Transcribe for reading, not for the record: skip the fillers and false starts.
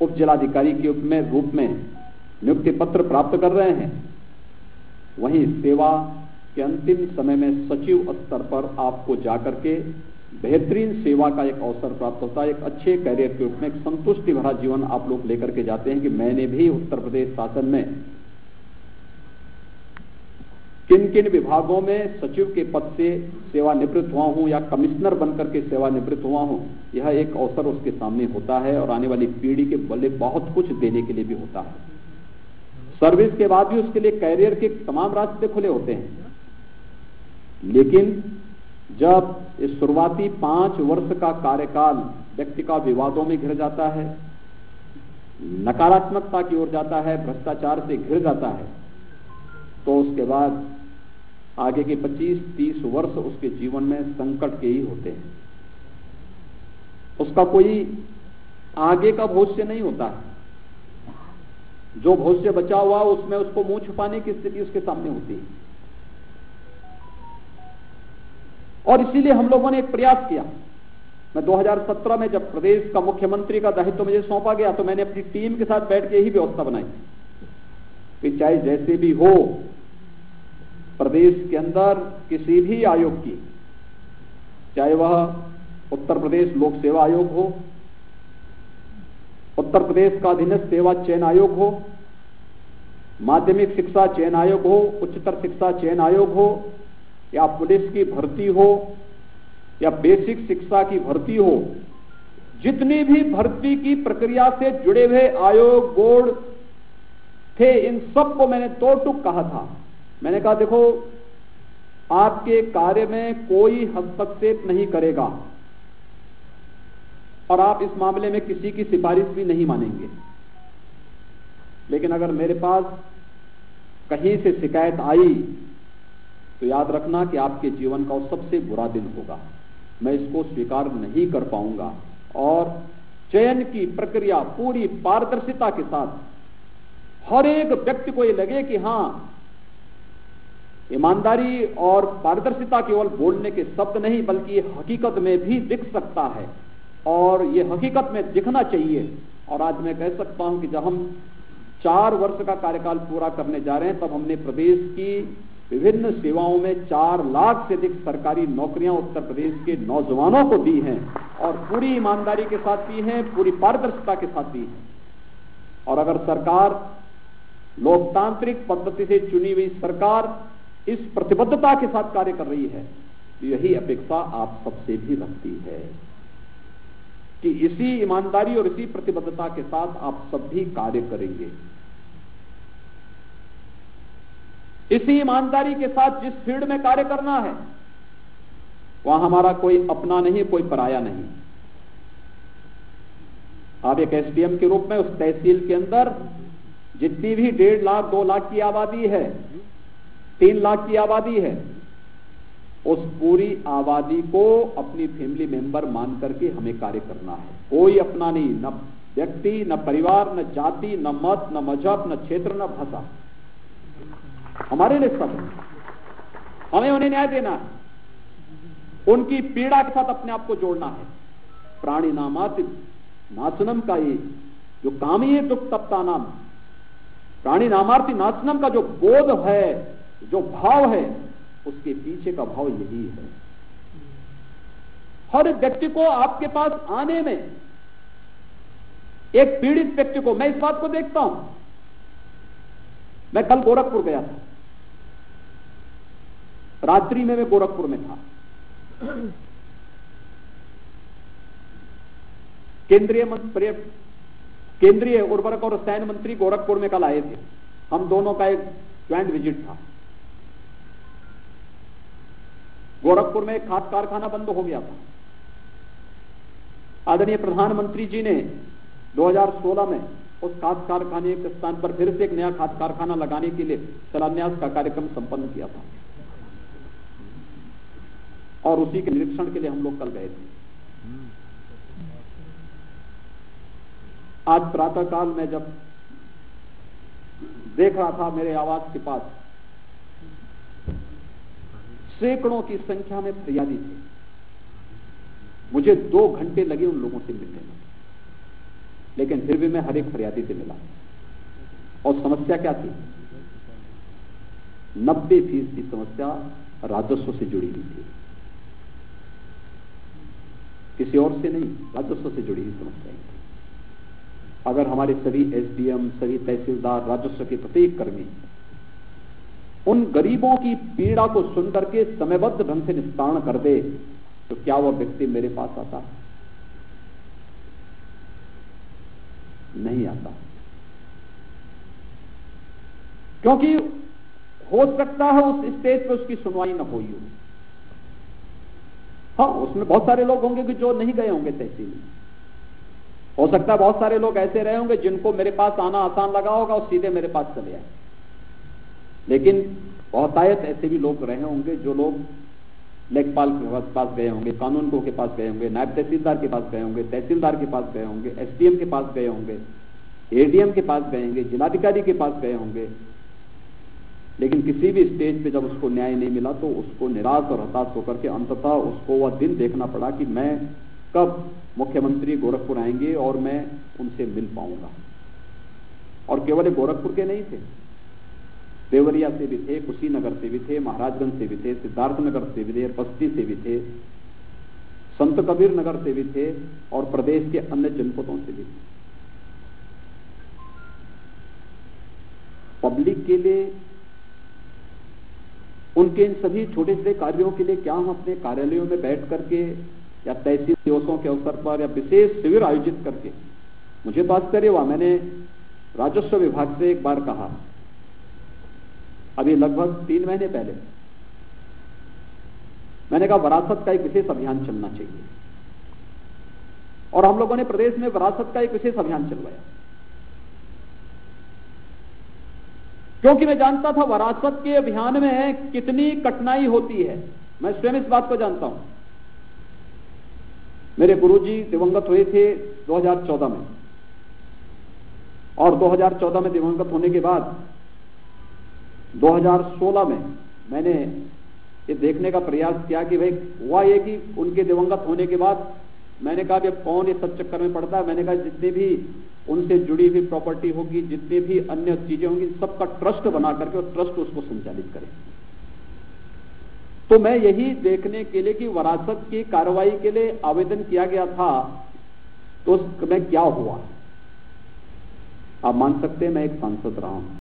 उप जिलाधिकारी के रूप में नियुक्ति पत्र प्राप्त कर रहे हैं, वहीं सेवा के अंतिम समय में सचिव स्तर पर आपको जाकर के बेहतरीन सेवा का एक अवसर प्राप्त होता है। एक अच्छे कैरियर के रूप में एक संतुष्टि भरा जीवन आप लोग लेकर के जाते हैं कि मैंने भी उत्तर प्रदेश शासन में किन किन विभागों में सचिव के पद से सेवानिवृत्त हुआ हूं या कमिश्नर बनकर के सेवानिवृत्त हुआ हूं। यह एक अवसर उसके सामने होता है और आने वाली पीढ़ी के बल्ले बहुत कुछ देने के लिए भी होता है। सर्विस के बाद भी उसके लिए कैरियर के तमाम रास्ते खुले होते हैं, लेकिन जब इस शुरुआती 5 वर्ष का कार्यकाल व्यक्ति का विवादों में घिर जाता है, नकारात्मकता की ओर जाता है, भ्रष्टाचार से घिर जाता है, तो उसके बाद आगे के 25-30 वर्ष उसके जीवन में संकट के ही होते हैं। उसका कोई आगे का भविष्य नहीं होता है। जो भविष्य बचा हुआ उसमें उसको मुंह छुपाने की स्थिति उसके सामने होती है। और इसीलिए हम लोगों ने एक प्रयास किया। मैं 2017 में जब प्रदेश का मुख्यमंत्री का दायित्व मुझे सौंपा गया तो मैंने अपनी टीम के साथ बैठ के यही व्यवस्था बनाई कि चाहे जैसे भी हो, प्रदेश के अंदर किसी भी आयोग की, चाहे वह उत्तर प्रदेश लोक सेवा आयोग हो, उत्तर प्रदेश का अधीनस्थ सेवा चयन आयोग हो, माध्यमिक शिक्षा चयन आयोग हो, उच्चतर शिक्षा चयन आयोग हो, या पुलिस की भर्ती हो या बेसिक शिक्षा की भर्ती हो, जितनी भी भर्ती की प्रक्रिया से जुड़े हुए आयोग बोर्ड थे, इन सबको मैंने दो टूक कहा था। मैंने कहा देखो, आपके कार्य में कोई हस्तक्षेप नहीं करेगा और आप इस मामले में किसी की सिफारिश भी नहीं मानेंगे, लेकिन अगर मेरे पास कहीं से शिकायत आई तो याद रखना कि आपके जीवन का वो सबसे बुरा दिन होगा। मैं इसको स्वीकार नहीं कर पाऊंगा और चयन की प्रक्रिया पूरी पारदर्शिता के साथ, हर एक व्यक्ति को ये लगे कि हां, ईमानदारी और पारदर्शिता केवल बोलने के शब्द नहीं बल्कि ये हकीकत में भी दिख सकता है और ये हकीकत में दिखना चाहिए। और आज मैं कह सकता हूं कि जब हम 4 वर्ष का कार्यकाल पूरा करने जा रहे हैं, तब हमने प्रदेश की विभिन्न सेवाओं में 4 लाख से अधिक सरकारी नौकरियां उत्तर प्रदेश के नौजवानों को दी हैं और पूरी ईमानदारी के साथ दी हैं, पूरी पारदर्शिता के साथ दी हैं। और अगर सरकार, लोकतांत्रिक पद्धति से चुनी हुई सरकार इस प्रतिबद्धता के साथ कार्य कर रही है, तो यही अपेक्षा आप सबसे भी रखती है कि इसी ईमानदारी और इसी प्रतिबद्धता के साथ आप सब भी कार्य करेंगे। इसी ईमानदारी के साथ जिस फील्ड में कार्य करना है, वहां हमारा कोई अपना नहीं, कोई पराया नहीं। आप एक एसडीएम के रूप में उस तहसील के अंदर जितनी भी 1.5 लाख 2 लाख की आबादी है, 3 लाख की आबादी है, उस पूरी आबादी को अपनी फैमिली मेंबर मान करके हमें कार्य करना है। कोई अपना नहीं, न व्यक्ति, न परिवार, न जाति, न मत, न मजहब, न क्षेत्र, न भाषा। हमारे लिए सब हमें उन्हें न्याय देना है, उनकी पीड़ा के साथ अपने आप को जोड़ना है। प्राणी नामाति नाशनम का ये जो काम ही है दुख तप्ता नाम, प्राणी नामार्थी नाशनम का जो बोध है, जो भाव है, उसके पीछे का भाव यही है। हर व्यक्ति को आपके पास आने में, एक पीड़ित व्यक्ति को, मैं इस बात को देखता हूं। मैं कल गोरखपुर गया था, रात्रि में मैं गोरखपुर में था। केंद्रीय उर्वरक और रसायन मंत्री गोरखपुर में कल आए थे। हम दोनों का एक ज्वाइंट विजिट था। गोरखपुर में एक खाद कारखाना बंद हो गया था। आदरणीय प्रधानमंत्री जी ने 2016 में उस खाद कारखाने के स्थान पर फिर से एक नया खाद कारखाना लगाने के लिए शिलान्यास का कार्यक्रम संपन्न किया था और उसी के निरीक्षण के लिए हम लोग कल गए थे। आज प्रातःकाल में जब देख रहा था, मेरे आवास के पास सैकड़ों की संख्या में फरियादी थे। मुझे 2 घंटे लगे उन लोगों से मिलने में। लेकिन फिर भी मैं हर एक फरियादी से मिला। और समस्या क्या थी? 90% समस्या राजस्व से जुड़ी हुई थी, किसी और से नहीं, राजस्व से जुड़ी हुई समस्या थी। अगर हमारे सभी एसडीएम, सभी तहसीलदार, राजस्व के प्रत्येक कर्मी उन गरीबों की पीड़ा को सुनकर के समयबद्ध ढंग से निस्तारण कर दे, तो क्या वह व्यक्ति मेरे पास आता? नहीं आता। क्योंकि हो सकता है उस स्टेज पर उसकी सुनवाई न हुई हो। हाँ, उसमें बहुत सारे लोग होंगे कि जो नहीं गए होंगे तहसील में। हो सकता है बहुत सारे लोग ऐसे रहे होंगे जिनको मेरे पास आना आसान लगा होगा और सीधे मेरे पास चले आए। लेकिन बहुतायत ऐसे भी लोग रहे होंगे जो लोग लेखपाल के पास गए होंगे, कानूनगो के पास गए होंगे, नायब तहसीलदार के पास गए होंगे, तहसीलदार के पास गए होंगे, एसडीएम के पास गए होंगे, एडीएम के पास गए होंगे, जिलाधिकारी के पास गए होंगे। लेकिन किसी भी स्टेज पे जब उसको न्याय नहीं मिला तो उसको निराश और हताश होकर के अंततः उसको वह दिन देखना पड़ा कि मैं कब मुख्यमंत्री गोरखपुर आएंगे और मैं उनसे मिल पाऊंगा। और केवल गोरखपुर के नहीं थे, देवरिया से भी थे, कुशीनगर से भी थे, महाराजगंज से भी थे, सिद्धार्थनगर से भी थे, बस्ती से भी थे, संत कबीर नगर से भी थे और प्रदेश के अन्य जनपदों से भी थे। पब्लिक के लिए, उनके इन सभी छोटे छोटे कार्यों के लिए क्या हम अपने कार्यालयों में बैठ करके या तहसील दिवसों के अवसर पर या विशेष शिविर आयोजित करके, मुझे तो आश्चर्य हुआ। मैंने राजस्व विभाग से एक बार कहा, अभी लगभग 3 महीने पहले, मैंने कहा विरासत का एक विशेष अभियान चलना चाहिए। और हम लोगों ने प्रदेश में विरासत का एक विशेष अभियान चलवाया, क्योंकि मैं जानता था विरासत के अभियान में कितनी कठिनाई होती है। मैं स्वयं इस बात को जानता हूं। मेरे गुरुजी दिवंगत हुए थे 2014 में, और 2014 में दिवंगत होने के बाद 2016 में मैंने ये देखने का प्रयास किया कि भाई हुआ ये कि उनके दिवंगत होने के बाद मैंने कहा कि अब कौन ये सब चक्कर में पड़ता है। मैंने कहा जितने भी उनसे जुड़ी हुई प्रॉपर्टी होगी, जितनी भी अन्य चीजें होंगी, सबका ट्रस्ट बना करके और ट्रस्ट उसको संचालित करें। तो मैं यही देखने के लिए कि विरासत की कार्रवाई के लिए आवेदन किया गया था, तो उसमें क्या हुआ। आप मान सकते हैं मैं एक सांसद रहा हूं,